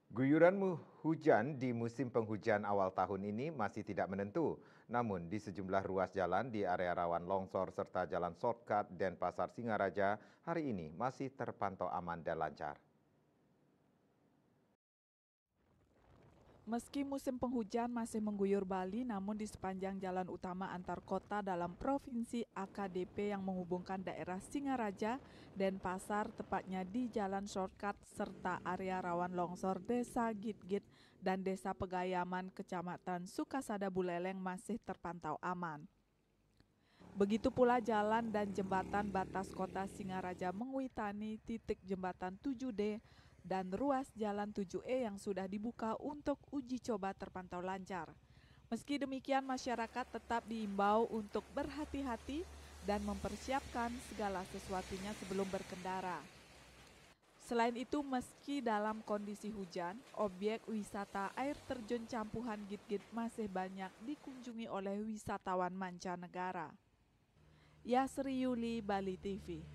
Guyuran hujan di musim penghujan awal tahun ini masih tidak menentu. Namun di sejumlah ruas jalan di area rawan longsor serta jalan shortcut Denpasar Singaraja hari ini masih terpantau aman dan lancar. Meski musim penghujan masih mengguyur Bali, namun di sepanjang jalan utama antar kota dalam Provinsi AKDP yang menghubungkan daerah Singaraja, Denpasar, tepatnya di jalan shortcut serta area rawan longsor Desa Gitgit dan Desa Pegayaman, Kecamatan Sukasada Buleleng masih terpantau aman. Begitu pula jalan dan jembatan batas kota Singaraja Mengwitani titik jembatan 7D dan ruas jalan 7E yang sudah dibuka untuk uji coba terpantau lancar. Meski demikian, masyarakat tetap diimbau untuk berhati-hati dan mempersiapkan segala sesuatunya sebelum berkendara. Selain itu, meski dalam kondisi hujan, objek wisata air terjun Campuhan Gitgit masih banyak dikunjungi oleh wisatawan mancanegara. Yasri Yuli, Bali TV.